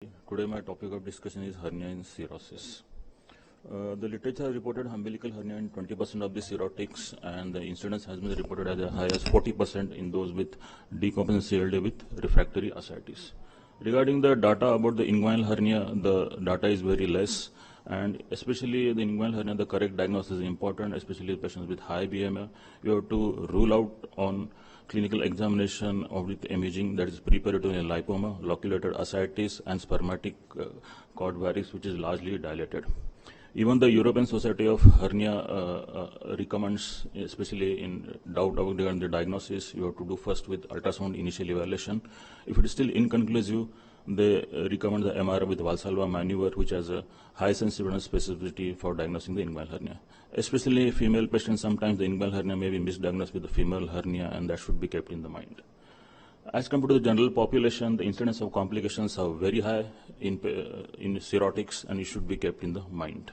Today my topic of discussion is hernia in cirrhosis. The literature reported umbilical hernia in 20% of the cirrhotics, and the incidence has been reported as high as 40% in those with decompensated CLD with refractory ascites. Regarding the data about the inguinal hernia, the data is very less, and especially the inguinal hernia, the correct diagnosis is important, especially patients with high BMI. You have to rule out on clinical examination of the imaging, that is preperitoneal lipoma, loculated ascites, and spermatic cord varix, which is largely dilated. Even the European Society of Hernia recommends, especially in doubt regarding the diagnosis, you have to do first with ultrasound initial evaluation. If it is still inconclusive, they recommend the MRI with Valsalva maneuver, which has a high sensitivity and specificity for diagnosing the inguinal hernia. Especially female patients, sometimes the inguinal hernia may be misdiagnosed with the femoral hernia, and that should be kept in the mind. As compared to the general population, the incidence of complications are very high in cirrhotics, and it should be kept in the mind.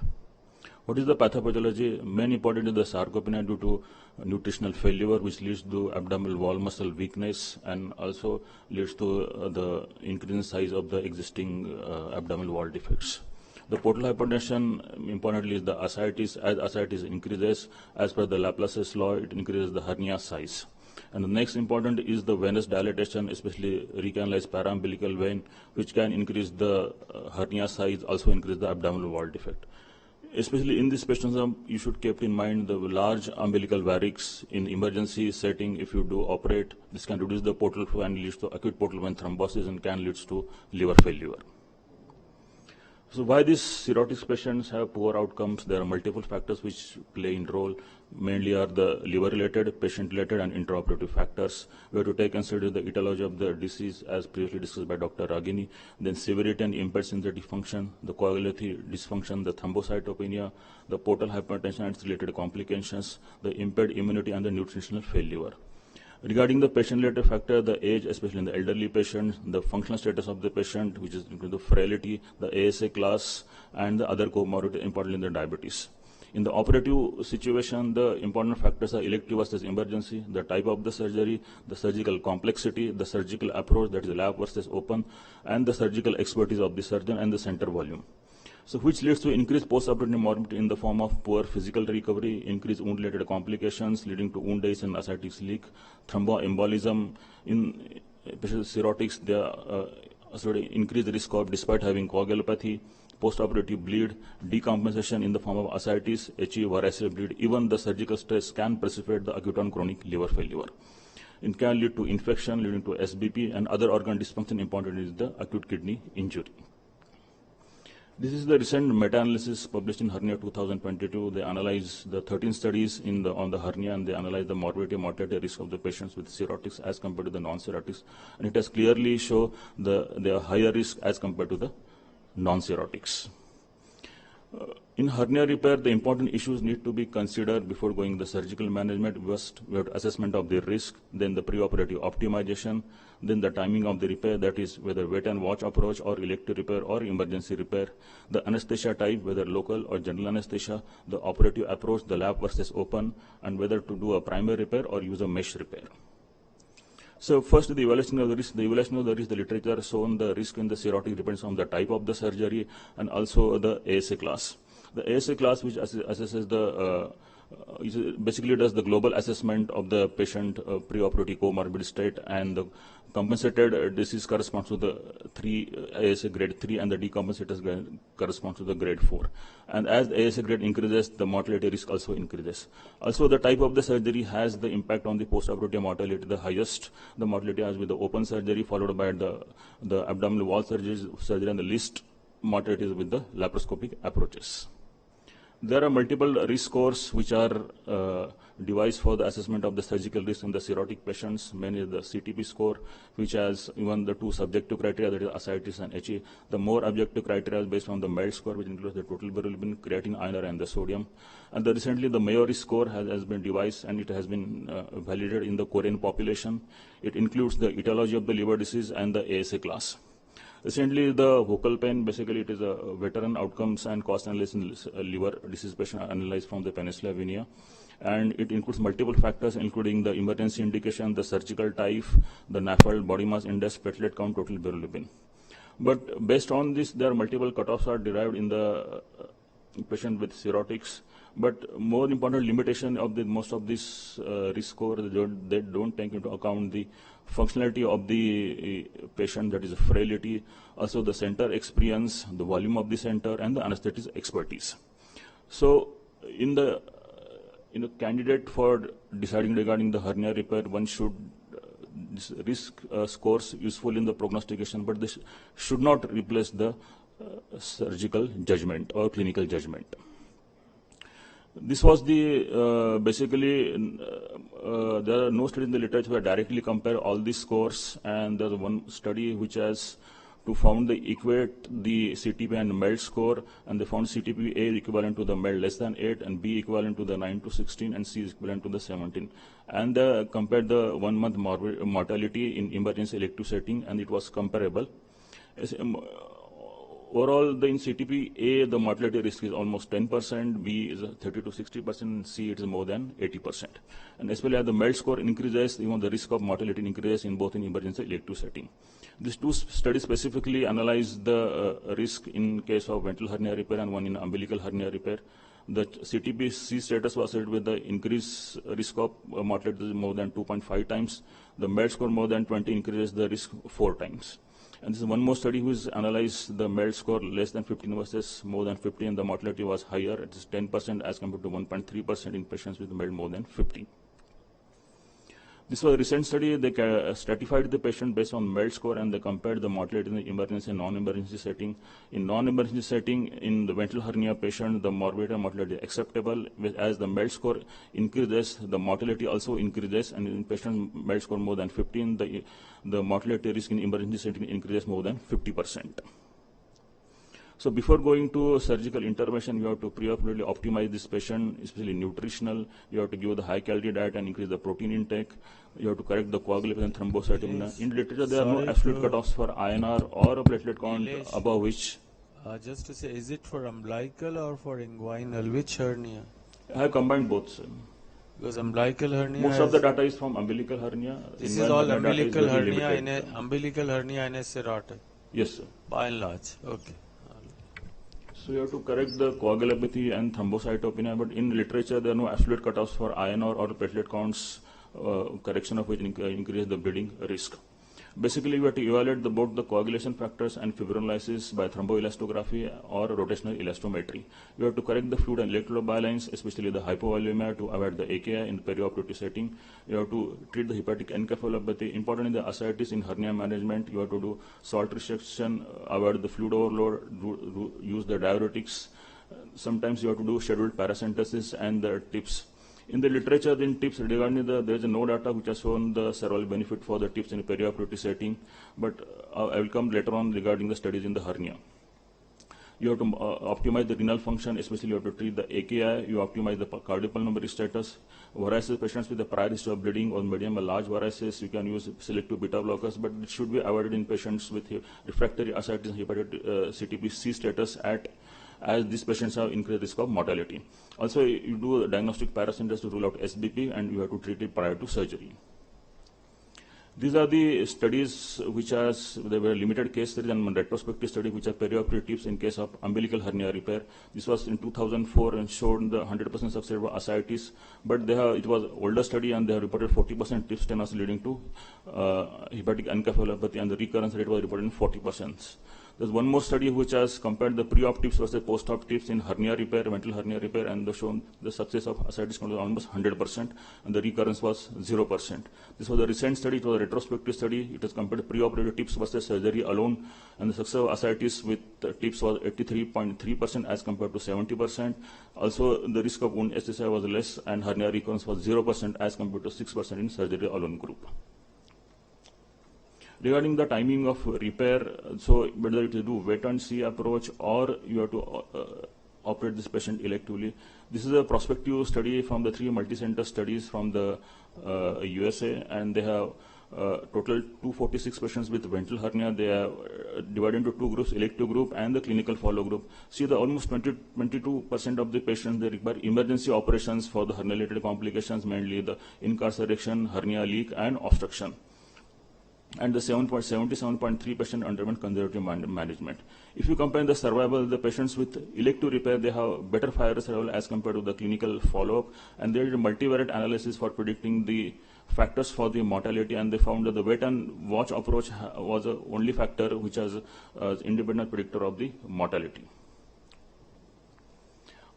What is the pathopathology? Main important is the sarcopenia due to nutritional failure, which leads to abdominal wall muscle weakness and also leads to the increase in size of the existing abdominal wall defects. The portal hypertension, importantly, is the ascites. As ascites increases, as per the Laplace's law, it increases the hernia size. And the next important is the venous dilatation, especially recanalized paraumbilical vein, which can increase the hernia size, also increase the abdominal wall defect. Especially in this patient, you should keep in mind the large umbilical varix in emergency setting. If you do operate, this can reduce the portal flow and leads to acute portal vein thrombosis and can lead to liver failure. So why these cirrhotic patients have poor outcomes? There are multiple factors which play in role. Mainly are the liver-related, patient-related, and intraoperative factors. We have to take consider the etiology of the disease, as previously discussed by Dr. Ragini, then severity and impaired synthetic function, the coagulative dysfunction, the thrombocytopenia, the portal hypertension and its related complications, the impaired immunity, and the nutritional failure. Regarding the patient-related factor, the age, especially in the elderly patient, the functional status of the patient, which is the frailty, the ASA class, and the other comorbidity, importantly in the diabetes. In the operative situation, the important factors are elective versus emergency, the type of the surgery, the surgical complexity, the surgical approach, that is lap versus open, and the surgical expertise of the surgeon and the center volume. So which leads to increased postoperative morbidity in the form of poor physical recovery, increased wound-related complications leading to wound days and ascites leak, thromboembolism. In cirrhotics, there are increased risk of, despite having coagulopathy, postoperative bleed, decompensation in the form of ascites, HE, varicose bleed. Even the surgical stress can precipitate the acute and chronic liver failure. It can lead to infection leading to SBP and other organ dysfunction. Important is the acute kidney injury. This is the recent meta-analysis published in Hernia 2022. They analyzed the 13 studies on the hernia, and they analyzed the morbidity and mortality risk of the patients with cirrhotics as compared to the non-cirrhotics. And it has clearly shown they are higher risk as compared to the non-cirrhotics. In hernia repair, the important issues need to be considered before going the surgical management. First, we have assessment of the risk, then the preoperative optimization, then the timing of the repair, that is whether wait and watch approach or elective repair or emergency repair, the anesthesia type, whether local or general anesthesia, the operative approach, the lap versus open, and whether to do a primary repair or use a mesh repair. So first, the evaluation of the risk. The evaluation of the risk, the literature has shown the risk in the cirrhotic depends on the type of the surgery and also the ASA class. The ASA class, which assesses the basically does the global assessment of the patient preoperative comorbid state, and the compensated disease corresponds to the ASA grade 3, and the decompensated corresponds to the grade 4. And as the ASA grade increases, the mortality risk also increases. Also, the type of the surgery has the impact on the postoperative mortality. The highest the mortality has with the open surgery, followed by the abdominal wall surgery, and the least mortality is with the laparoscopic approaches. There are multiple risk scores which are devised for the assessment of the surgical risk in the cirrhotic patients. Mainly the CTP score, which has even the two subjective criteria, that is ascites and HE. The more objective criteria is based on the MELD score, which includes the total bilirubin, creatine, INR, and the sodium. And recently the Mayo risk score has been devised, and it has been validated in the Korean population. It includes the etiology of the liver disease and the ASA class. Recently, the vocal pain, basically it is a veteran outcomes and cost analysis in liver disease patient analyzed from the Peninsula Venia. And it includes multiple factors, including the emergency indication, the surgical type, the NAFLD, body mass index, platelet count, total bilirubin. But based on this, there are multiple cutoffs are derived in the patient with cirrhotics. But more important limitation of the most of this risk score, they don't take into account the functionality of the patient, that is frailty, also the center experience, the volume of the center, and the anesthetist expertise. So in the candidate for deciding regarding the hernia repair, one should this risk scores useful in the prognostication, but this should not replace the surgical judgment or clinical judgment. This was the basically there are no studies in the literature that directly compare all these scores, and there's one study which has to found the equate the CTP and MELD score, and they found CTP A equivalent to the MELD less than 8, and B equivalent to the 9 to 16, and C is equivalent to the 17. And compared the 1 month mortality in emergency elective setting, and it was comparable. Overall, in CTP A, the mortality risk is almost 10%, B is 30 to 60%, C it is more than 80%. And especially as the MELD score increases, even the risk of mortality increases in both in emergency elective setting. These two studies specifically analyze the risk in case of ventral hernia repair and one in umbilical hernia repair. The CTP C status was said with the increased risk of mortality more than 2.5 times. The MELD score more than 20 increases the risk 4 times. And this is one more study which analyzed the MELD score less than 15 versus more than 50, and the mortality was higher. It is 10% as compared to 1.3% in patients with MELD more than 50. This was a recent study. They stratified the patient based on MELD score, and they compared the mortality in the emergency and non-emergency setting. In non-emergency setting, in the ventral hernia patient, the morbidity and mortality is acceptable. As the MELD score increases, the mortality also increases, and in patients MELD score more than 15, the mortality risk in emergency setting increases more than 50%. So before going to surgical intervention, you have to preoperatively optimize this patient, especially nutritional. You have to give the high-calorie diet and increase the protein intake. You have to correct the coagulation and thrombocytopenia. In literature, there are no absolute cutoffs for INR or a platelet count above which. Just to say, is it for umbilical or for inguinal? Which hernia? I have combined both, sir. Because umbilical hernia. Most of the data is from umbilical hernia. This is all umbilical hernia in a cirrhotic. Yes, sir. By and large. Okay. So you have to correct the coagulopathy and thrombocytopenia, but in literature there are no absolute cutoffs for INR or platelet counts, correction of which increase the bleeding risk. Basically, you have to evaluate both the coagulation factors and fibrinolysis by thromboelastography or rotational elastometry. You have to correct the fluid and electrolyte balance, especially the hypovolemia, to avoid the AKI in the perioperative setting. You have to treat the hepatic encephalopathy. Important in the ascites in hernia management, you have to do salt restriction, avoid the fluid overload, use the diuretics. Sometimes you have to do scheduled paracentesis and the tips. In the literature, in tips regarding there is no data which has shown the several benefit for the tips in a perioperative setting, but I will come later on regarding the studies in the hernia. You have to optimize the renal function, especially you have to treat the AKI, you optimize the cardiopulmonary status. Varices patients with the prior history of bleeding or medium or large varices, you can use selective beta blockers, but it should be avoided in patients with refractory ascites and hepatitis CTP-C status as these patients have increased risk of mortality. Also, you do a diagnostic paracentesis to rule out SBP, and you have to treat it prior to surgery. These are the studies which there were limited case studies and one retrospective study which are perioperative tips in case of umbilical hernia repair. This was in 2004 and showed the 100% success of ascites, but it was older study and they have reported 40% tips tenos leading to hepatic encephalopathy, and the recurrence rate was reported in 40%. There's one more study which has compared the pre-op tips versus post-op tips in hernia repair, ventral hernia repair, and they've shown the success of ascites was almost 100%, and the recurrence was 0%. This was a recent study, it was a retrospective study. It has compared pre-operative tips versus surgery alone, and the success of ascites with tips was 83.3% as compared to 70%. Also, the risk of wound SSI was less, and hernia recurrence was 0% as compared to 6% in surgery alone group. Regarding the timing of repair, so whether it is do wait and see approach or you have to operate this patient electively. This is a prospective study from the 3 multi-center studies from the USA, and they have total 246 patients with ventral hernia. They are divided into 2 groups, elective group and the clinical follow group. See, the almost 22% of the patients, they require emergency operations for the hernia-related complications, mainly the incarceration, hernia leak, and obstruction. and the 77.3% underwent conservative management. If you compare the survival, the patients with elective repair, they have better fire survival as compared to the clinical follow-up, and there is a multivariate analysis for predicting the factors for the mortality, and they found that the wait and watch approach was the only factor which has independent predictor of the mortality.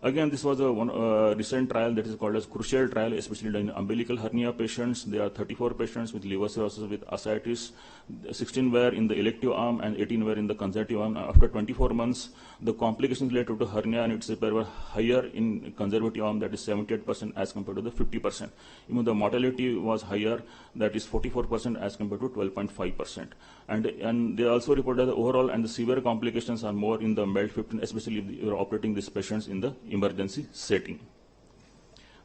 Again, this was a recent trial that is called as crucial trial, especially in umbilical hernia patients. There are 34 patients with liver cirrhosis with ascites. 16 were in the elective arm and 18 were in the conservative arm. After 24 months, the complications related to hernia and its repair were higher in conservative arm, that is 78% as compared to the 50%. Even the mortality was higher, that is 44% as compared to 12.5%. And they also reported that the overall and the severe complications are more in the MELD 15, especially if you are operating these patients in the emergency setting.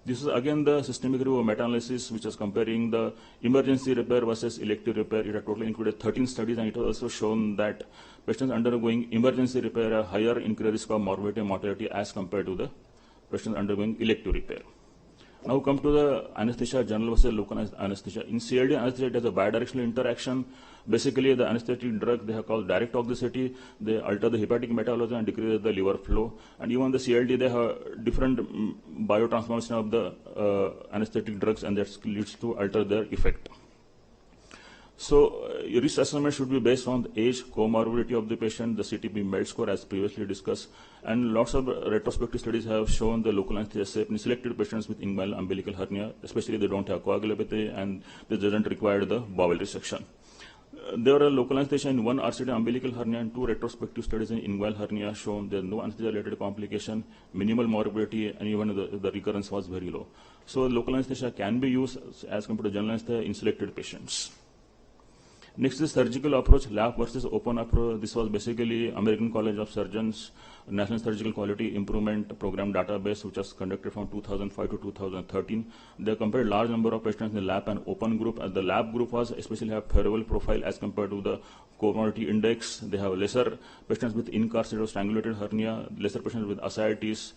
This is again the systemic review meta-analysis which is comparing the emergency repair versus elective repair. It had totally included 13 studies, and it was also shown that patients undergoing emergency repair have higher increased risk of morbidity and mortality as compared to the patients undergoing elective repair. Now come to the anesthesia, general versus local anesthesia. In CLD anesthesia, it has a bidirectional interaction. Basically, the anesthetic drug, they have called direct toxicity. They alter the hepatic metabolism and decrease the liver flow. And even the CLD, they have different biotransformation of the anesthetic drugs, and that leads to alter their effect. So, risk assessment should be based on the age, comorbidity of the patient, the CTP MELD score as previously discussed, and lots of retrospective studies have shown the local anesthesia safe in selected patients with inguinal umbilical hernia, especially they don't have coagulopathy and they doesn't require the bowel resection. There are local anesthesia in one RCT umbilical hernia and two retrospective studies in inguinal hernia shown there are no anesthesia-related complication, minimal morbidity, and even the recurrence was very low. So, local anesthesia can be used as compared to general anesthesia in selected patients. Next is surgical approach, lap versus open approach. This was basically American College of Surgeons National Surgical Quality Improvement Program database, which was conducted from 2005 to 2013. They compared large number of patients in the lap and open group. The lap group was especially have favorable profile as compared to the comorbidity index. They have lesser patients with incarcerated or strangulated hernia, lesser patients with ascites,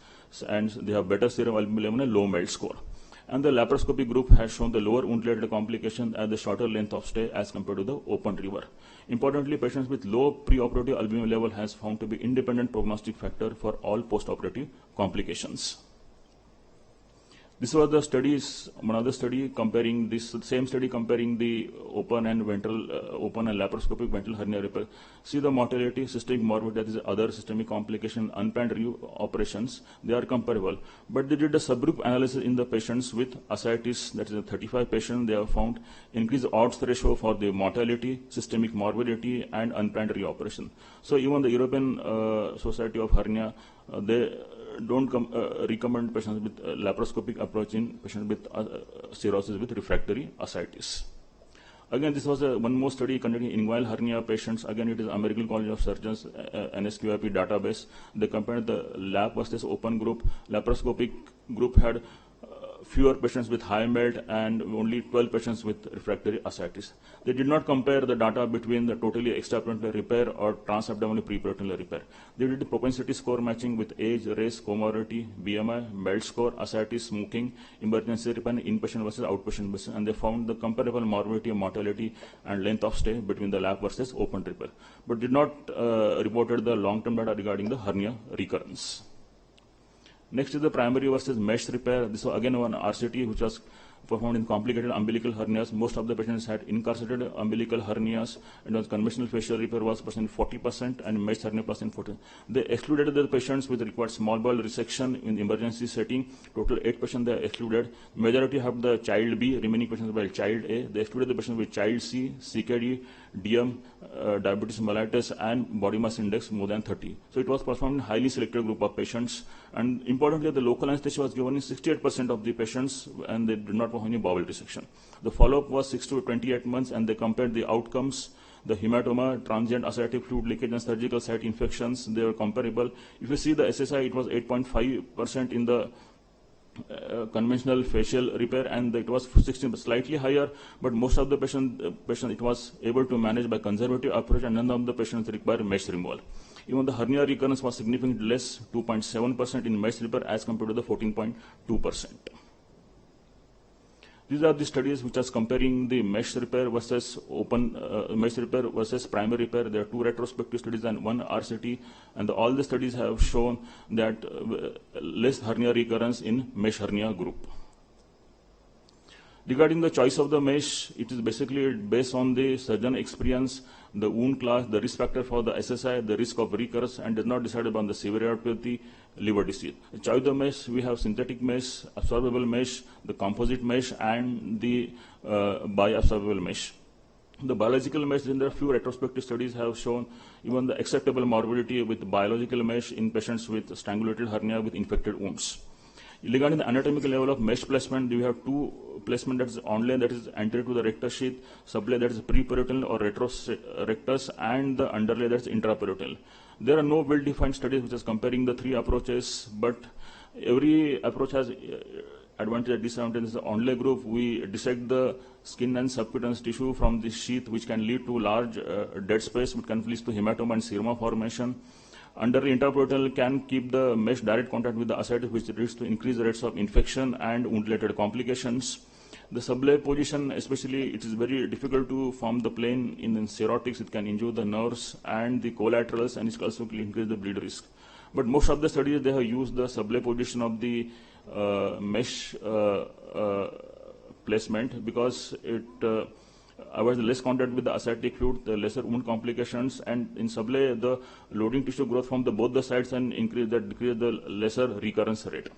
and they have better serum albumin and low MELD score. And the laparoscopy group has shown the lower wound-related complication and the shorter length of stay as compared to the open river. Importantly, patients with low preoperative albumin level has found to be independent prognostic factor for all postoperative complications. This was the studies, another study comparing this same study comparing the open and open and laparoscopic ventral hernia repair. See the mortality, systemic morbidity, that is other systemic complication, unplanned operations, they are comparable. But they did a subgroup analysis in the patients with ascites, that is 35 patients, they have found increased odds ratio for the mortality, systemic morbidity, and unplanned reoperation. So even the European Society of Hernia, they don't recommend patients with laparoscopic approach in patients with cirrhosis with refractory ascites. Again, this was one more study conducted in inguinal hernia patients. Again, it is American College of Surgeons NSQIP database. They compared the lap versus open group. Laparoscopic group had fewer patients with high MELD and only 12 patients with refractory ascites. They did not compare the data between the totally extraperitoneal repair or transabdominal preperitoneal repair. They did the propensity score matching with age, race, comorbidity, BMI, MELD score, ascites, smoking, emergency repair, inpatient versus outpatient basis, and they found the comparable morbidity, mortality, and length of stay between the lap versus open repair, but did not reported the long-term data regarding the hernia recurrence. Next is the primary versus mesh repair. This was again one RCT which was performed in complicated umbilical hernias. Most of the patients had incarcerated umbilical hernias, and was conventional facial repair was 40% and mesh hernia 40%. They excluded the patients with required small bowel resection in the emergency setting. Total 8 patients they excluded. Majority have the child B, remaining patients were child A. They excluded the patients with child C, CKD, DM, diabetes mellitus, and body mass index more than 30. So it was performed in a highly selected group of patients. And importantly, the local anesthesia was given in 68% of the patients, and they did not perform any bowel resection. The follow-up was 6 to 28 months, and they compared the outcomes. The hematoma, transient ascitic fluid leakage, and surgical site infections, they were comparable. If you see the SSI, it was 8.5% in the conventional facial repair, and it was 16, slightly higher, but most of the patient it was able to manage by conservative approach, and none of the patients require mesh removal. Even the hernia recurrence was significantly less, 2.7% in mesh repair as compared to the 14.2%. These are the studies which are comparing the mesh repair versus open mesh repair versus primary repair. There are 2 retrospective studies and 1 RCT, and all the studies have shown that less hernia recurrence in mesh hernia group. Regarding the choice of the mesh, it is basically based on the surgeon experience, the wound class, the risk factor for the SSI, the risk of recurrence, and is not decided on the severity of the liver disease. The choice of the mesh, we have synthetic mesh, absorbable mesh, the composite mesh, and the bioabsorbable mesh. The biological mesh, in the few retrospective studies have shown even the acceptable morbidity with biological mesh in patients with strangulated hernia with infected wounds. Regarding the anatomical level of mesh placement, we have 2 placement, that is onlay, that is anterior to the rectus sheath, sublay, that is preperitoneal or retrorectus, and the underlay, that is intraperitoneal. There are no well-defined studies which is comparing the 3 approaches, but every approach has advantage and disadvantage. The onlay group, we dissect the skin and subcutaneous tissue from the sheath, which can lead to large dead space, which can lead to hematoma and seroma formation. Under the intraperitoneal can keep the mesh direct contact with the ascites, which leads to increased rates of infection and wound-related complications. The sublay position, especially, it is very difficult to form the plane in cirrhotics. It can injure the nerves and the collaterals, and it also increase the bleed risk. But most of the studies, they have used the sublay position of the mesh placement because it avoids less contact with the ascitic fluid, the lesser wound complications, and in sublay, the loading tissue growth from both the sides and decrease the lesser recurrence rate.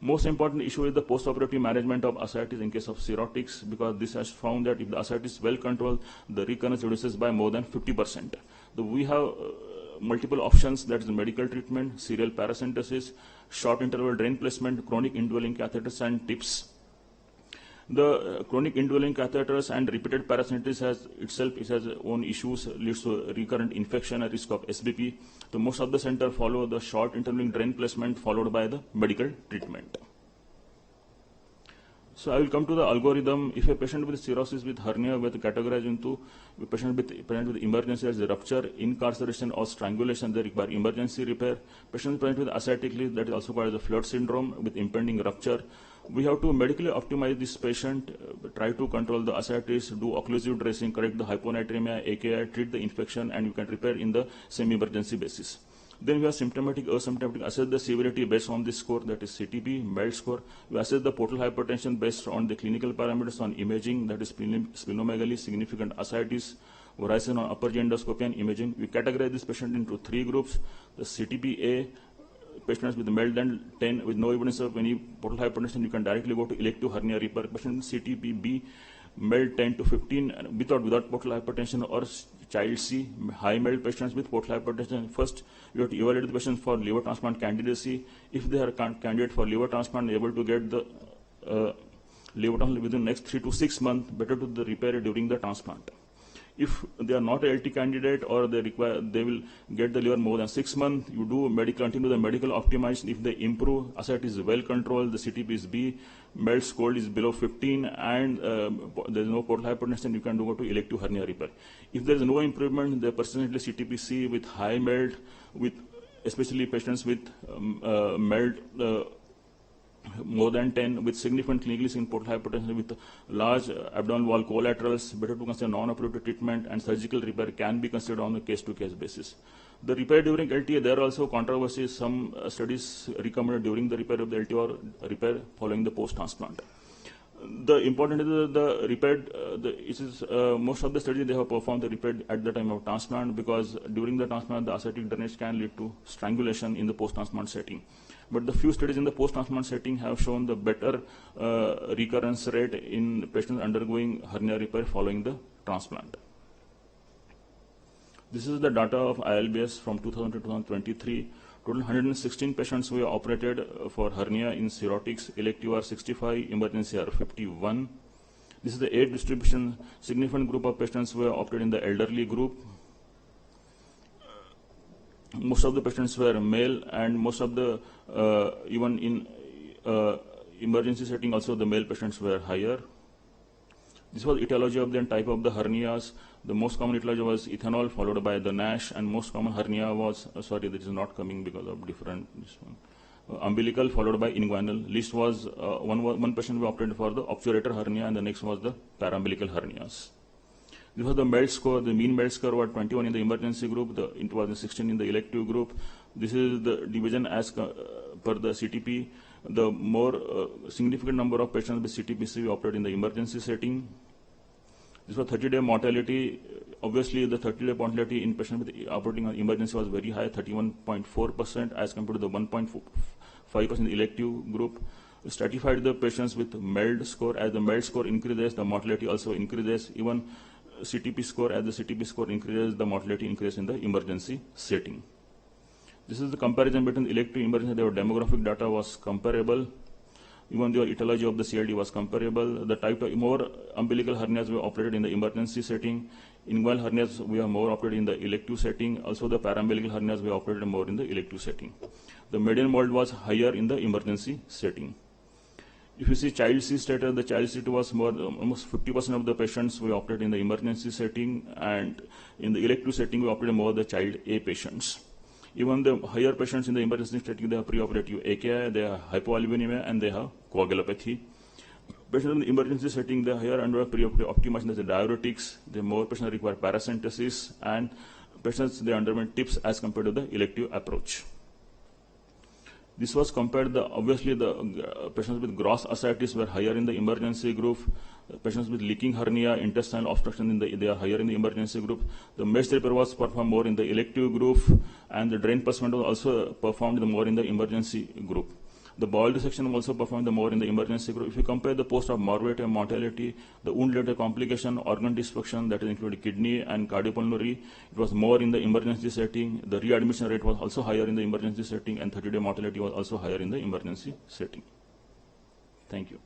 Most important issue is the post-operative management of ascites in case of cirrhotics, because this has found that if the ascite is well controlled, the recurrence reduces by more than 50%. We have multiple options, that is medical treatment, serial paracentesis, short interval drain placement, chronic indwelling catheters, and tips. The chronic indwelling catheters and repeated paracentesis has own issues, leads to recurrent infection and risk of SBP. So most of the center follow the short interval drain placement followed by the medical treatment. So I will come to the algorithm. If a patient with cirrhosis with hernia, we have to categorize into a patient with emergency as a rupture, incarceration, or strangulation, they require emergency repair. Patient with ascitic leak, that is also called the flood syndrome with impending rupture. We have to medically optimize this patient, try to control the ascites, do occlusive dressing, correct the hyponatremia, AKI, treat the infection, and you can repair in the semi-emergency basis. Then we have symptomatic, asymptomatic, assess the severity based on this score, that is CTP, MELD score. We assess the portal hypertension based on the clinical parameters on imaging, that is splenomegaly, significant ascites, horizon on upper GI endoscopy and imaging. We categorize this patient into 3 groups. The CTP-A, patients with MELD than 10 with no evidence of any portal hypertension, you can directly go to elective hernia repair. Patient CTP-B, MELD 10 to 15 without portal hypertension, or child C, high MELD patients with portal hypertension. First, you have to evaluate the patient for liver transplant candidacy. If they are candidate for liver transplant, able to get the liver transplant within the next 3 to 6 months, better to the repair during the transplant. If they are not a LT candidate or they will get the liver more than 6 months, you do continue the medical optimization. If they improve, ascite is well controlled, the CTP is B, MELD score is below 15, and there is no portal hypertension, you can go to elective hernia repair. If there is no improvement, the persistently CTP C with high MELD, with especially patients with MELD more than 10 with significant clinically seen portal hypertension with large abdominal wall collaterals, better to consider non-operative treatment, and surgical repair can be considered on a case-to-case basis. The repair during LTA, there are also controversies. Some studies recommended during the repair of the LTA or repair following the post-transplant. The important is the repair, most of the studies they have performed the repair at the time of transplant, because during the transplant the ascitic drainage can lead to strangulation in the post-transplant setting. But the few studies in the post-transplant setting have shown the better recurrence rate in patients undergoing hernia repair following the transplant. This is the data of ILBS from 2000 to 2023. Total 116 patients were operated for hernia in cirrhotics. Elective are 65, emergency are 51. This is the age distribution. Significant group of patients were operated in the elderly group. Most of the patients were male, and most of the, even in emergency setting also the male patients were higher. This was etiology of the type of the hernias. The most common etiology was ethanol, followed by the NASH, and most common hernia was, sorry, this is not coming because of different, this one. umbilical followed by inguinal. List was one patient we opted for the obturator hernia, and the next was the paraumbilical hernias. This was the MELD score. The mean MELD score was 21 in the emergency group. It was 16 in the elective group. This is the division as per the CTP. The more significant number of patients with CTPC we operated in the emergency setting. This was 30-day mortality. Obviously, the 30-day mortality in patients with operating on emergency was very high, 31.4% as compared to the 1.5% elective group. We stratified the patients with MELD score. As the MELD score increases, the mortality also increases. Even CTP score, as the CTP score increases, the mortality increases in the emergency setting. This is the comparison between elective and emergency. Their demographic data was comparable. Even the etiology of the CLD was comparable. The type of more umbilical hernias were operated in the emergency setting. Inguinal hernias we have more operated in the elective setting. Also the paraumbilical hernias we operated more in the elective setting. The median mold was higher in the emergency setting. If you see child C status, the child C was more, almost 50% of the patients we operated in the emergency setting, and in the elective setting we operated more the child A patients. Even the higher patients in the emergency setting, they have preoperative AKI, they have hypoalbuminemia, and they have coagulopathy. Patients in the emergency setting, they higher under preoperative optimization, the diuretics, the more patients require paracentesis, and patients they underwent TIPS as compared to the elective approach. This was compared, obviously the patients with gross ascites were higher in the emergency group. Patients with leaking hernia, intestinal obstruction, they are higher in the emergency group. The mesh repair was performed more in the elective group, and the drain placement was also performed more in the emergency group. The bowel dissection was also performed more in the emergency group. If you compare the post of morbidity and mortality, the wound-related complication, organ dysfunction, that is including kidney and cardiopulmonary, it was more in the emergency setting. The readmission rate was also higher in the emergency setting, and 30-day mortality was also higher in the emergency setting. Thank you.